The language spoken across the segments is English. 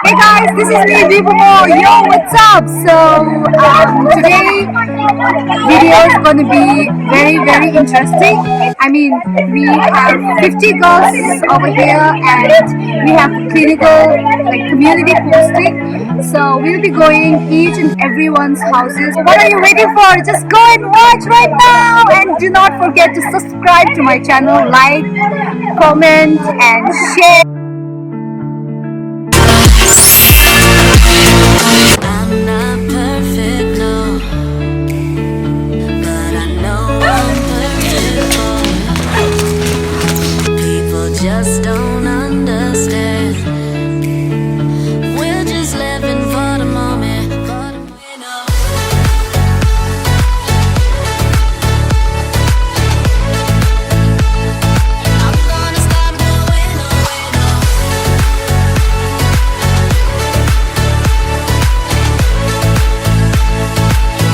Hey guys, this is me, Deepo. Yo, what's up? Today video is going to be very interesting. I mean, we have 50 girls over here and we have clinical like community posting. So we'll be going each and everyone's houses. What are you waiting for? Just go and watch right now and do not forget to subscribe to my channel, like, comment and share. I'm not perfect, no, but I know I'm perfect. People just don't understand. We're just living for the moment, you know. I'm gonna stop doing no.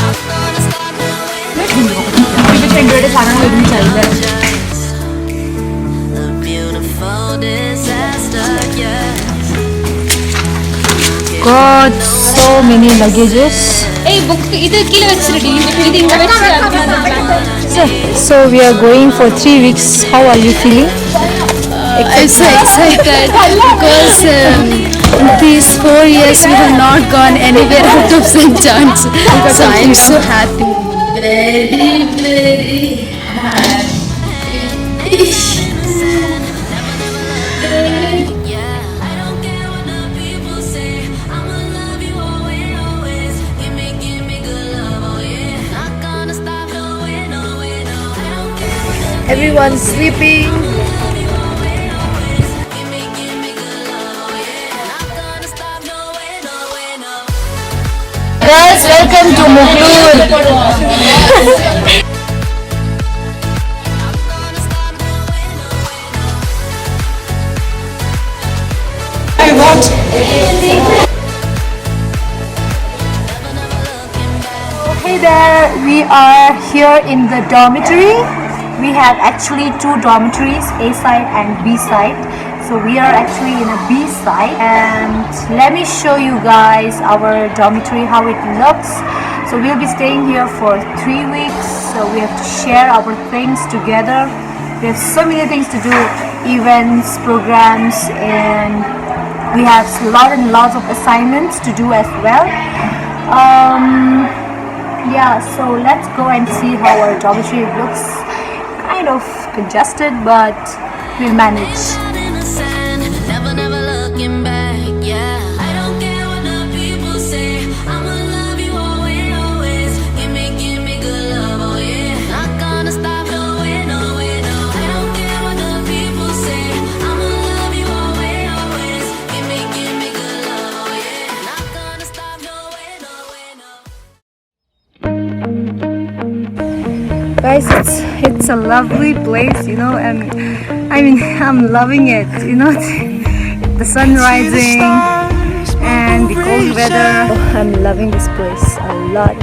I'm gonna stop doing a beautiful disaster, yes. Got so many luggages. So we are going for 3 weeks. How are you feeling? I'm so excited because in these 4 years we have not gone anywhere out of St. John's. So I'm so happy. Very happy. Yeah, I don't care what the people say. I'ma love you always. Give me good love, oh yeah. Not gonna stop, no way, no. I don't care what the Everyone's sleeping. give me good love, oh yeah. Not gonna stop, no way, no. Guys, welcome to Muglur. I'm gonna stop, no way, no. Hey there, we are here in the dormitory. We have actually 2 dormitories, A side and B side. So we are actually in a B side, and let me show you guys our dormitory, how it looks. So we'll be staying here for 3 weeks. So we have to share our things together. We have so many things to do, events, programs, and we have lots of assignments to do as well. Yeah, so let's go and see how our dormitory looks. Kind of congested, but we'll manage. Out in the sand, never looking back. Yeah, I don't care what the people say. I'ma love you always. Give me good love, oh yeah. Not gonna stop, no way, no. I don't care what the people say. I'ma love you always. Give me good love, oh yeah. Not gonna stop, no way, no. Guys, it's a lovely place, you know, and I mean I'm loving it, you know. The sun rising and the cold weather. Oh, I'm loving this place a lot.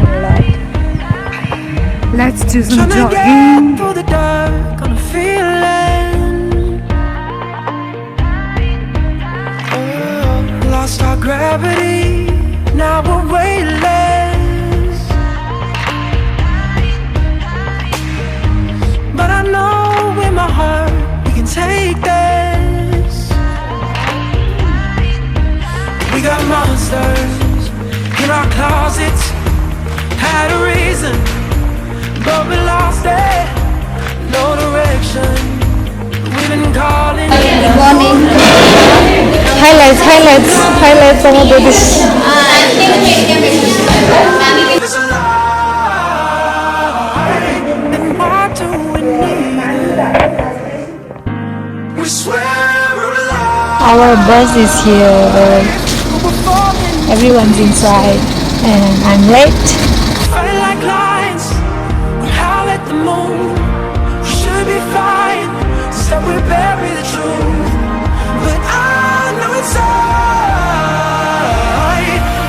Let's do some jogging. Through the dark on a feeling. Lost our gravity, now we're weightless. But I know in my heart we can take this. We got monsters in our closets. Had a reason, but we lost it. No direction. We've been calling. Good morning. Highlights some of this. There's a lie, and why do we need it? We swear we're alive. Our bus is here. Everyone's inside, and I'm late. Felt like lions, we howl at the moon. We should be fine, so we bury the truth. But I know inside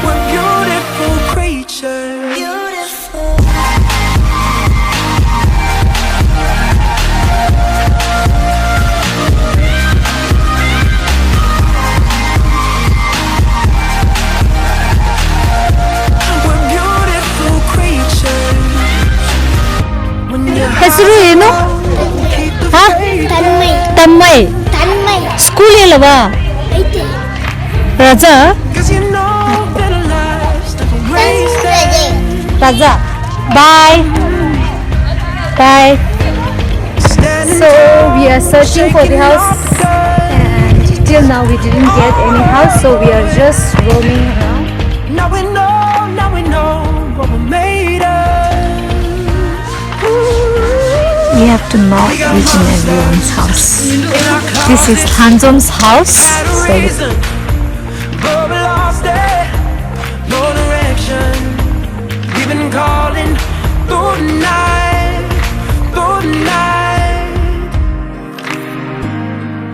we're beautiful creatures. Beautiful. ಕೂಲಿ ಅಲ್ಲವಾ ರಜಾ Cause you know that life's like a race that ರಜಾ ಬಾಯ್ ಬಾಯ್ standing so we are searching for the house and till now we didn't get any house, so we are just roaming around. Now we know what we're made of. We have to knock each and everyone's house. This is Hanjom's house. Had a So reason, but we lost it. No direction. We've been calling through the night, through the night.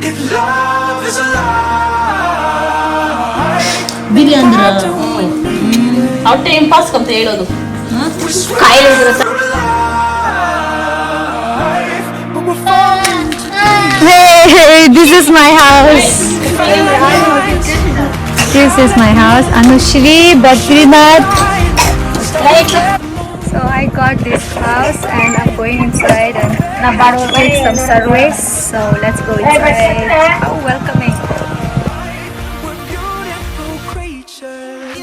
If love is alive, biryani ಅವ್ರ time pass ಅಂತ ಹೇಳೋದು ಕಾಯಿಲೆ through the life, but we're falling hey, this is my house. This is my house. Anushri, Badrinath. So I got this house and I'm going inside and take some surveys. So let's go inside. How welcoming. we're beautiful creatures.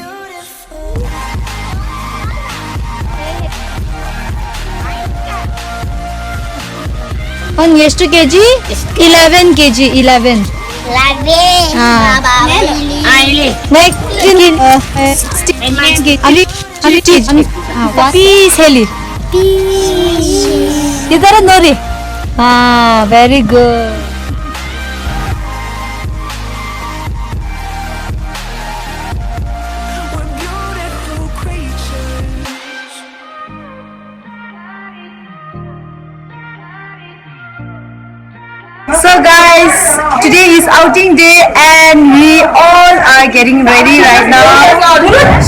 On ಎಷ್ಟು kg? 11 kg. 11. Next piece ಹೇಳಿ ಇದರ ನೋಡಿ ಹಾ very good We're beautiful creatures. So guys, today is outing day and we all are getting ready right now.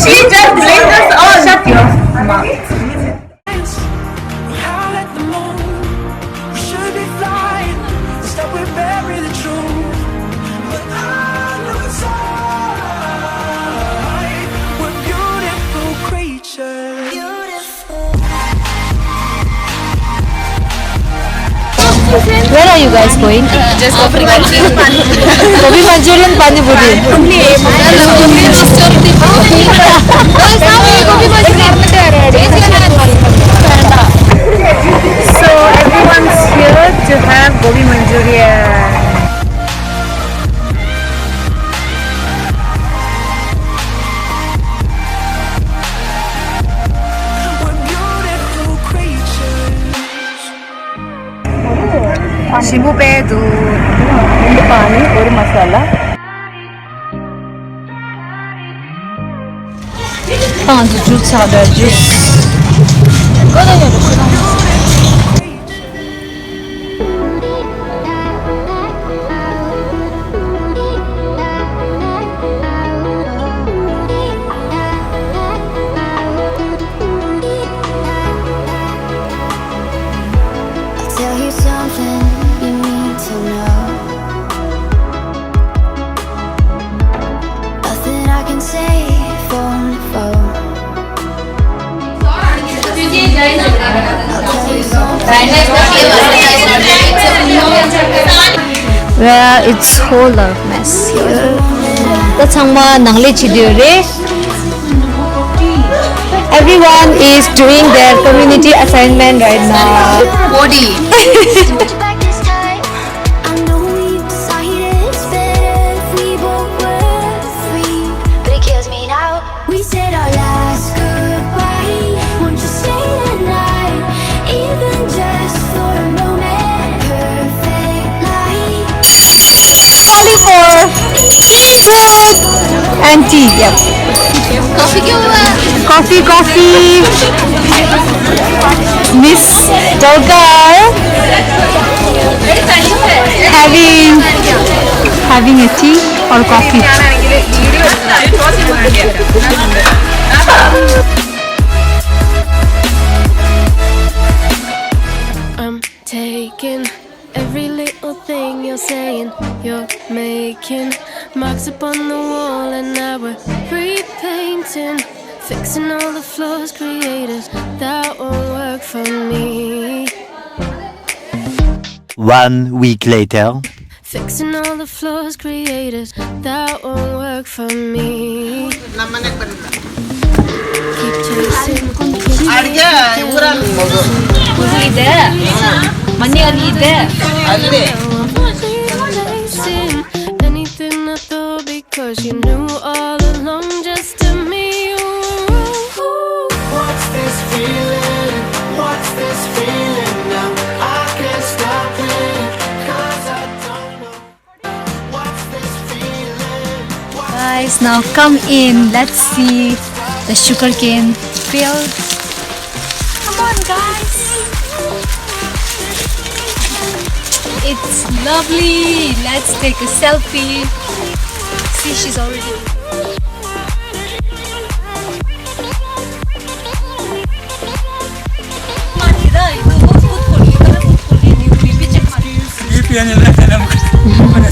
She just blamed us all. Shut your mouth. We howl at the moon. We should be flying. Instead we bury the truth. But I know inside we're beautiful creatures. Where are you guys going? just Gobi Gobi Manchurian, Pani Puri. So everyone's here to have Gobi Manchurian. We're beautiful creatures. Shibu pedu. Rendu pani, oru masala. the juice ada juice. Tell you something you need to know. Nothing I can say phone to phone. Well, it's whole of mess here. That's how nangle chidure. Everyone is doing their community assignment right now. body Back this time, I know we decided it's better if we both were free. But it kills me now. We said our last goodbye. Won't you stay tonight, even just for a moment? Perfect light. Calling for Sprite and tea. Yep. Coffee Coffee. Miss Dogar having a tea or coffee. I'm taking every little thing you're saying. You're making marks upon the wall, and now we're repainting, fixing all the flaws created. That won't work for me. 1 week later. fixing all the flaws created. That won't work for me. Keep chasing, ಇದೆ ಮನೆಯಲ್ಲಿ ಇದೆ chasing anything I thought because you knew all along just to me you were wrong. What's this feeling? What's this feeling now? I can't stop it, 'cause I don't know. What's this feeling? Guys, now come in. Let's see the sugarcane field. Come on, guys. It's lovely. Let's take a selfie. See, she's already.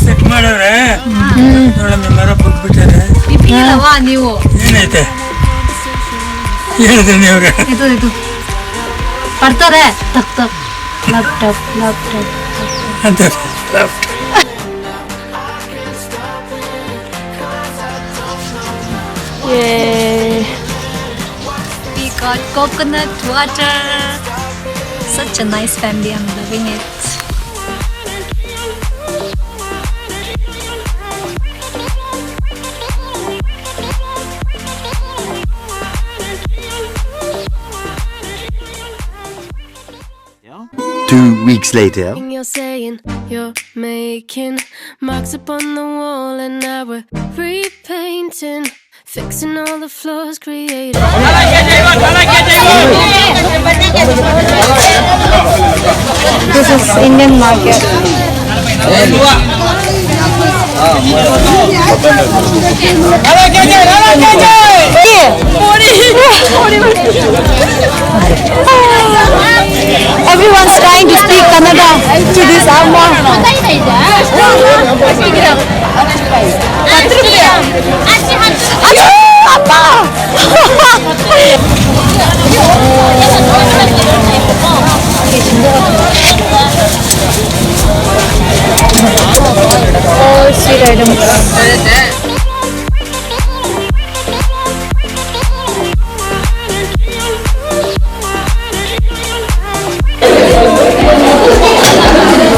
Set ಮಾಡವ್ರೆ ನೋಡಮ್ಮ ಮರ ಬಿಟ್ಬಿಟ್ಟಾರೆ ನೀವು ಏನೈತೆ ಹೇಳಿದ್ರೆ ನೀವ್ರೆ ಇದು ಬರ್ತಾರೆ ಟಕ್ ಟಕ್ ಲ್ಯಾಪ್ಟಾಪ್ ಅಂತ We got coconut water. Such a nice family. I'm loving it. Two weeks later. You're saying you're making marks upon the wall, and now we're repainting, fixing all the flaws created. This is Indian market. Everyone's trying to speak Kannada to this Amma. All sweet items.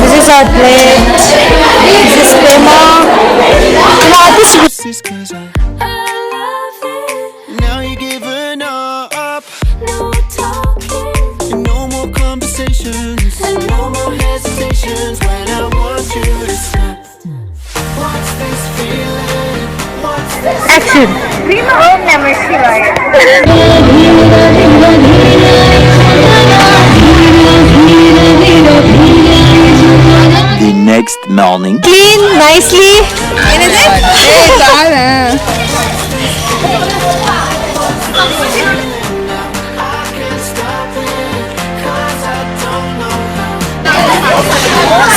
This is our plate. This is Prema. This is 'cause now you're giving up. No talking, And no more conversations, and no more hesitations when I want you to stop. What's this feeling? What's this? Action. The next morning. Clean nicely.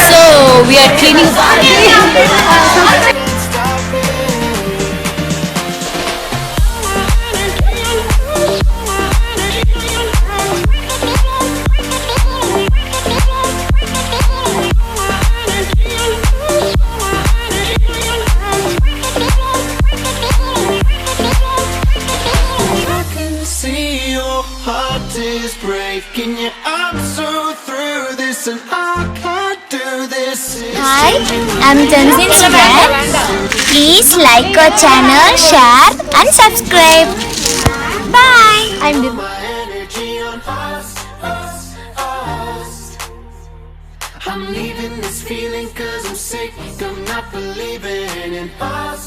So we are cleaning. I can see your heart is breaking. Yeah, I'm so through this, and I can't do this. Hi, I'm Tanzin Sudan. Please like our channel, share and subscribe. Bye. I'm My energy on us. I'm leaving this feeling 'cause I'm sick of not believing in us.